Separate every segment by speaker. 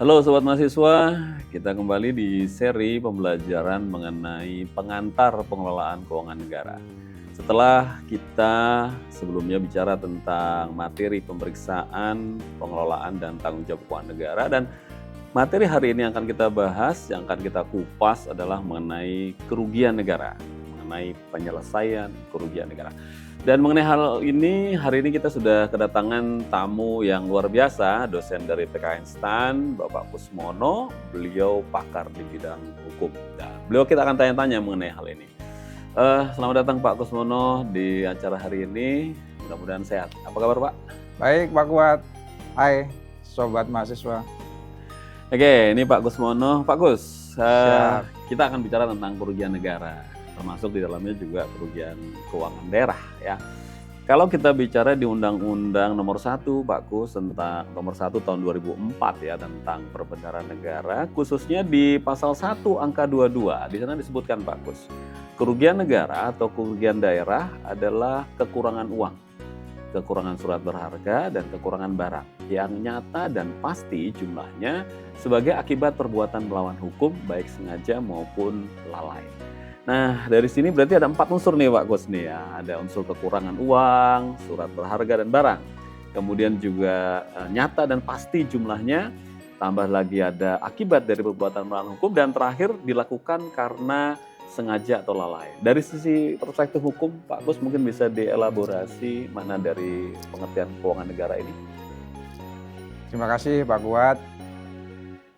Speaker 1: Halo Sobat Mahasiswa, kita kembali di seri pembelajaran mengenai pengantar pengelolaan keuangan negara. Setelah kita sebelumnya bicara tentang materi pemeriksaan, pengelolaan, dan tanggung jawab keuangan negara, dan materi hari ini yang akan kita bahas, yang akan kita kupas adalah mengenai kerugian negara, mengenai penyelesaian kerugian negara. Dan mengenai hal ini, hari ini kita sudah kedatangan tamu yang luar biasa, dosen dari PKN STAN, Bapak Kusmono. Beliau pakar di bidang hukum. Dan beliau kita akan tanya-tanya mengenai hal ini. Selamat datang Pak Kusmono di acara hari ini. Mudah-mudahan sehat. Apa kabar Pak?
Speaker 2: Baik Pak Kuat. Hai Sobat Mahasiswa.
Speaker 1: Oke, ini Pak Kusmono. Pak Gus,
Speaker 2: Siap.
Speaker 1: kita akan bicara tentang kerugian negara. Termasuk di dalamnya juga kerugian keuangan daerah ya. Kalau kita bicara di Undang-Undang Nomor 1 Pak Kus tentang Nomor 1 tahun 2004 ya tentang perbendaharaan negara, khususnya di pasal 1 angka 22, di sana disebutkan Pak Kus, kerugian negara atau kerugian daerah adalah kekurangan uang, kekurangan surat berharga, dan kekurangan barang yang nyata dan pasti jumlahnya sebagai akibat perbuatan melawan hukum baik sengaja maupun lalai. Nah, dari sini berarti ada 4 unsur nih Pak Gus nih ya. Ada unsur kekurangan uang, surat berharga, dan barang. Kemudian juga nyata dan pasti jumlahnya. Tambah lagi ada akibat dari perbuatan melawan hukum. Dan terakhir dilakukan karena sengaja atau lalai. Dari sisi perspektif hukum, Pak Gus mungkin bisa dielaborasi mana dari pengertian keuangan negara ini.
Speaker 2: Terima kasih Pak Kuat.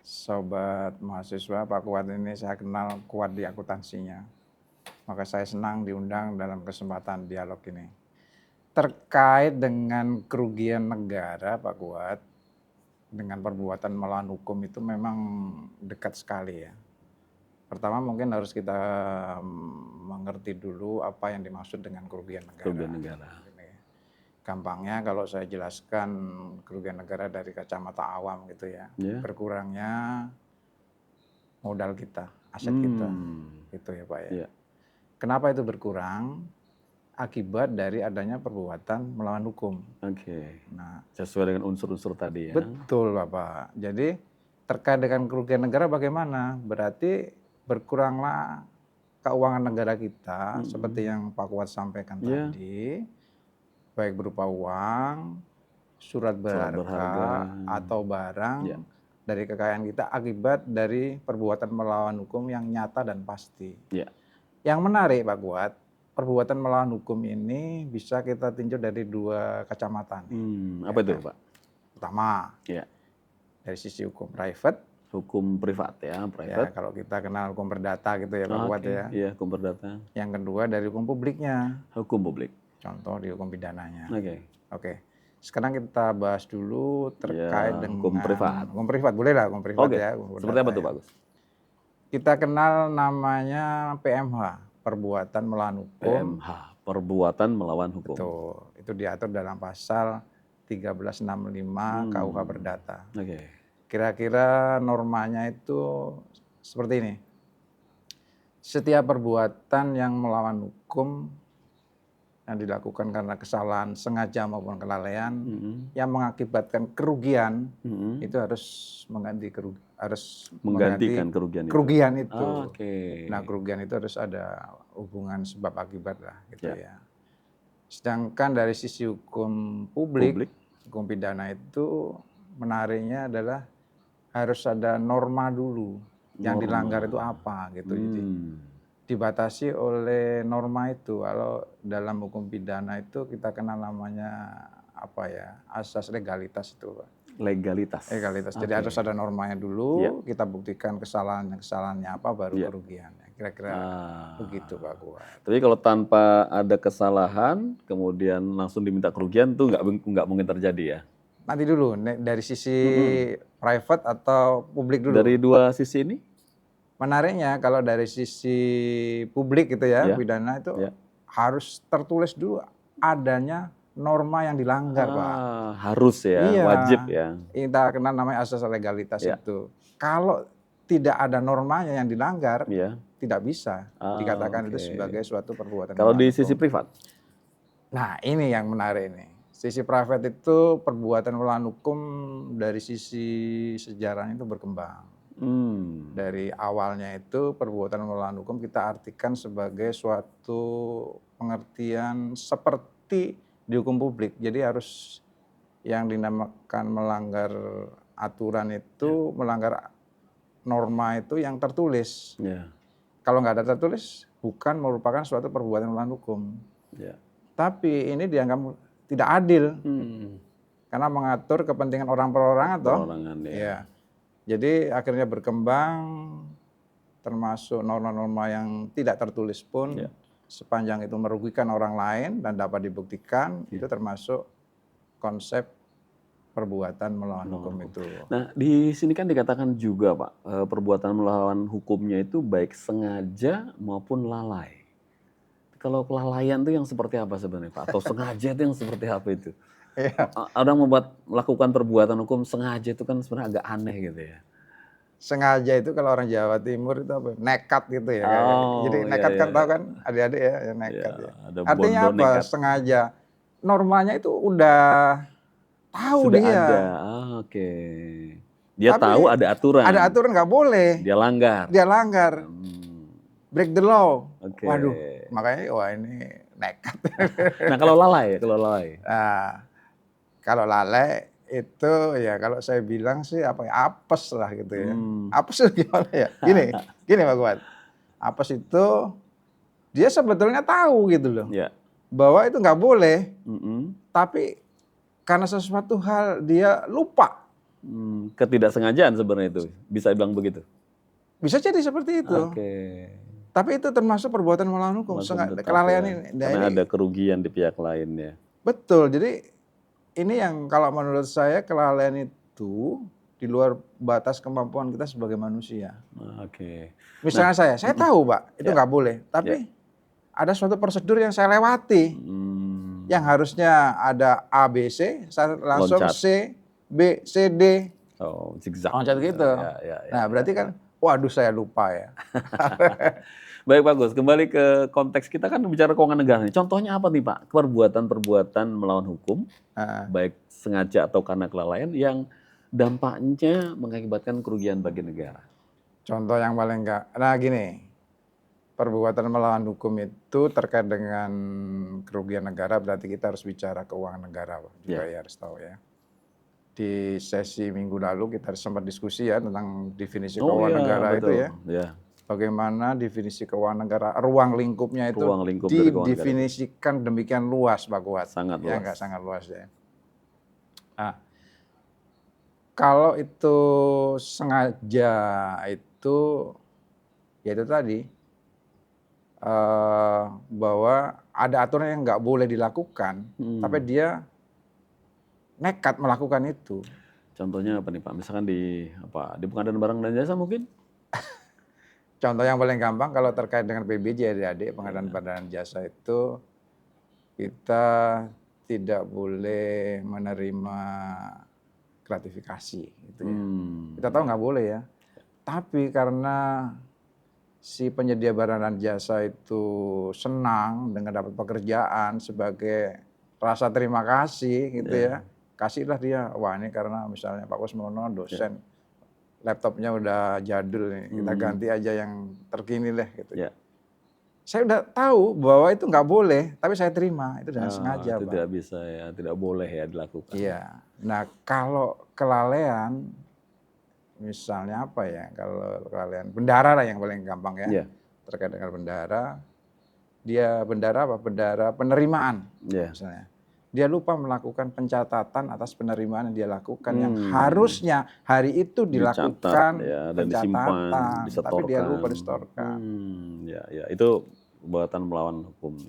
Speaker 2: Sobat Mahasiswa, Pak Kuat ini saya kenal kuat di akuntansinya. Maka saya senang diundang dalam kesempatan dialog ini. Terkait dengan kerugian negara Pak Kuat, dengan perbuatan melawan hukum itu memang dekat sekali ya. Pertama mungkin harus kita mengerti dulu apa yang dimaksud dengan kerugian negara.
Speaker 1: Kerugian negara.
Speaker 2: Gampangnya kalau saya jelaskan kerugian negara dari kacamata awam gitu ya. Berkurangnya modal kita, aset kita. Gitu ya Pak ya. Kenapa itu berkurang? Akibat dari adanya perbuatan melawan hukum.
Speaker 1: Oke. Nah, sesuai dengan unsur-unsur tadi ya.
Speaker 2: Betul Bapak. Jadi terkait dengan kerugian negara bagaimana? Berarti berkuranglah keuangan negara kita seperti yang Pak Kuat sampaikan tadi. Baik berupa uang, surat berharga atau barang dari kekayaan kita akibat dari perbuatan melawan hukum yang nyata dan pasti. Yang menarik Pak Kuat, perbuatan melawan hukum ini bisa kita tinjau dari 2 kacamata.
Speaker 1: Apa itu Pak?
Speaker 2: Pertama, dari sisi hukum private.
Speaker 1: Hukum privat ya, private.
Speaker 2: Ya, kalau kita kenal hukum perdata gitu ya Pak Kuat ya.
Speaker 1: Iya, hukum perdata.
Speaker 2: Yang kedua dari hukum publiknya.
Speaker 1: Hukum publik.
Speaker 2: Contoh di hukum pidananya.
Speaker 1: Oke.
Speaker 2: Sekarang kita bahas dulu terkait dengan
Speaker 1: hukum privat.
Speaker 2: Hukum privat, boleh lah hukum privat ya.
Speaker 1: Seperti apa tuh Pak Gus?
Speaker 2: Kita kenal namanya PMH, perbuatan melawan hukum.
Speaker 1: PMH, perbuatan melawan hukum.
Speaker 2: Betul, itu diatur dalam pasal 1365 KUH Perdata. Kira-kira normanya itu seperti ini. Setiap perbuatan yang melawan hukum yang dilakukan karena kesalahan sengaja maupun kelalaian yang mengakibatkan kerugian itu harus
Speaker 1: menggantikan
Speaker 2: kerugian itu.
Speaker 1: Nah,
Speaker 2: kerugian itu harus ada hubungan sebab akibat lah gitu ya. Sedangkan dari sisi hukum publik, hukum pidana itu menariknya adalah harus ada norma dulu yang dilanggar itu apa gitu. Jadi dibatasi oleh norma itu. Kalau dalam hukum pidana itu kita kenal namanya apa ya, asas legalitas itu Pak.
Speaker 1: Legalitas.
Speaker 2: Jadi harus ada normanya dulu, kita buktikan kesalahannya apa baru kerugiannya. Kira-kira begitu Pak Kuat.
Speaker 1: Tapi kalau tanpa ada kesalahan kemudian langsung diminta kerugian tuh nggak mungkin terjadi ya?
Speaker 2: Nanti dulu dari sisi private atau publik dulu.
Speaker 1: Dari 2 sisi ini?
Speaker 2: Menariknya kalau dari sisi publik gitu ya, pidana itu harus tertulis dulu adanya norma yang dilanggar Pak.
Speaker 1: Harus ya, wajib ya.
Speaker 2: Kita kenal namanya asas legalitas itu. Kalau tidak ada normanya yang dilanggar, tidak bisa dikatakan itu sebagai suatu perbuatan.
Speaker 1: Kalau di sisi privat?
Speaker 2: Nah ini yang menarik ini. Sisi private itu perbuatan melawan hukum dari sisi sejarahnya itu berkembang. Dari awalnya itu perbuatan melawan hukum kita artikan sebagai suatu pengertian seperti di hukum publik. Jadi harus yang dinamakan melanggar aturan itu, melanggar norma itu yang tertulis. Kalau nggak ada tertulis, bukan merupakan suatu perbuatan melawan hukum. Tapi ini dianggap tidak adil, karena mengatur kepentingan orang perorangan toh. Ya. Jadi akhirnya berkembang, termasuk norma-norma yang tidak tertulis pun, sepanjang itu merugikan orang lain dan dapat dibuktikan, itu termasuk konsep perbuatan melawan hukum itu.
Speaker 1: Nah, di sini kan dikatakan juga Pak, perbuatan melawan hukumnya itu baik sengaja maupun lalai. Kalau kelalaian itu yang seperti apa sebenarnya Pak? Atau sengaja itu yang seperti apa itu? Orang melakukan perbuatan hukum sengaja itu kan sebenarnya agak aneh gitu ya.
Speaker 2: Sengaja itu kalau orang Jawa Timur itu apa? Nekat gitu ya. Jadi nekat kan tahu kan adik-adik ya, yang nekat ya. Artinya apa? Nekat. Sengaja. Normanya itu udah tahu
Speaker 1: sudah
Speaker 2: dia.
Speaker 1: Ada. Dia tapi tahu ada aturan.
Speaker 2: Ada aturan nggak boleh.
Speaker 1: Dia langgar.
Speaker 2: Break the law. Waduh, makanya wah ini nekat.
Speaker 1: Nah kalau lalai?
Speaker 2: Nah, kalau lalai itu ya kalau saya bilang sih apa ya, apes lah gitu ya. Apes itu gimana ya? Gini Pak Kuat. Apes itu dia sebetulnya tahu gitu loh. Bahwa itu nggak boleh. Tapi karena sesuatu hal dia lupa.
Speaker 1: Ketidaksengajaan sebenarnya itu. Bisa bilang begitu?
Speaker 2: Bisa jadi seperti itu. Tapi itu termasuk perbuatan melawan hukum. Kelalaian ini.
Speaker 1: Karena ada kerugian di pihak lain ya.
Speaker 2: Betul. Jadi ini yang kalau menurut saya kelalaian itu di luar batas kemampuan kita sebagai manusia. Misalnya saya tahu Pak, itu nggak boleh. Tapi ada suatu prosedur yang saya lewati. Yang harusnya ada A, B, C, saya langsung loncat. C, B, C, D.
Speaker 1: Zigzag.
Speaker 2: Loncat gitu. Nah berarti kan, waduh saya lupa ya.
Speaker 1: Baik Pak Gus, kembali ke konteks kita kan bicara keuangan negara nih. Contohnya apa nih Pak? Perbuatan-perbuatan melawan hukum, baik sengaja atau karena kelalaian yang dampaknya mengakibatkan kerugian bagi negara.
Speaker 2: Contoh yang paling nah gini, perbuatan melawan hukum itu terkait dengan kerugian negara berarti kita harus bicara keuangan negara Pak. Juga ya harus tahu ya. Di sesi minggu lalu kita sempat diskusi ya tentang definisi keuangan negara betul. Itu ya. Bagaimana definisi keuangan negara, ruang lingkupnya itu didefinisikan demikian luas Pak Kuat.
Speaker 1: Sangat luas.
Speaker 2: Ya, sangat luas ya. Nah, kalau itu sengaja itu, ya itu tadi, bahwa ada aturan yang nggak boleh dilakukan, tapi dia nekat melakukan itu.
Speaker 1: Contohnya apa nih Pak? Misalkan di pengadaan barang dan jasa mungkin?
Speaker 2: Contoh yang paling gampang kalau terkait dengan PBJ adik-adik, pengadaan barang dan jasa itu kita tidak boleh menerima gratifikasi gitu ya. Kita tahu nggak boleh ya. Tapi karena si penyedia barang dan jasa itu senang dengan dapat pekerjaan sebagai rasa terima kasih gitu ya. Kasihlah dia, wah ini karena misalnya Pak Kusmono dosen, laptopnya udah jadul nih, kita ganti aja yang terkini deh gitu. Saya udah tahu bahwa itu nggak boleh, tapi saya terima, itu dengan sengaja
Speaker 1: itu
Speaker 2: Pak.
Speaker 1: Tidak bisa ya, tidak boleh ya dilakukan.
Speaker 2: Iya, nah kalau kelalaian, misalnya apa ya, kalau kelalaian, bendara lah yang paling gampang ya, terkait dengan bendara, dia bendara apa? Bendara penerimaan misalnya. Dia lupa melakukan pencatatan atas penerimaan yang dia lakukan yang harusnya hari itu dilakukan
Speaker 1: dan disimpan, disetorkan.
Speaker 2: Tapi dia lupa disetorkan.
Speaker 1: Itu perbuatan melawan hukum.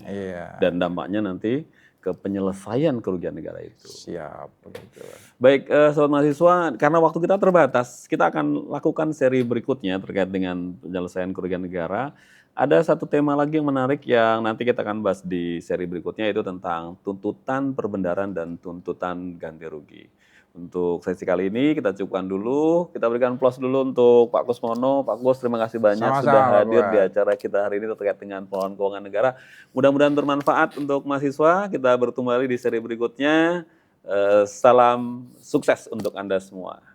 Speaker 1: Dan dampaknya nanti ke penyelesaian kerugian negara itu.
Speaker 2: Siap. Begitu.
Speaker 1: Baik, sobat mahasiswa, karena waktu kita terbatas, kita akan lakukan seri berikutnya terkait dengan penyelesaian kerugian negara. Ada satu tema lagi yang menarik yang nanti kita akan bahas di seri berikutnya, yaitu tentang tuntutan perbendaharaan dan tuntutan ganti rugi. Untuk sesi kali ini kita cukupkan dulu. Kita berikan applause dulu untuk Pak Kusmono. Pak Kus, terima kasih banyak
Speaker 2: Sama-sama,
Speaker 1: sudah
Speaker 2: Pak
Speaker 1: hadir di
Speaker 2: Fuad.
Speaker 1: acara kita hari ini terkait dengan pengelolaan keuangan negara. Mudah-mudahan bermanfaat untuk mahasiswa. Kita bertemu lagi di seri berikutnya. Salam sukses untuk Anda semua.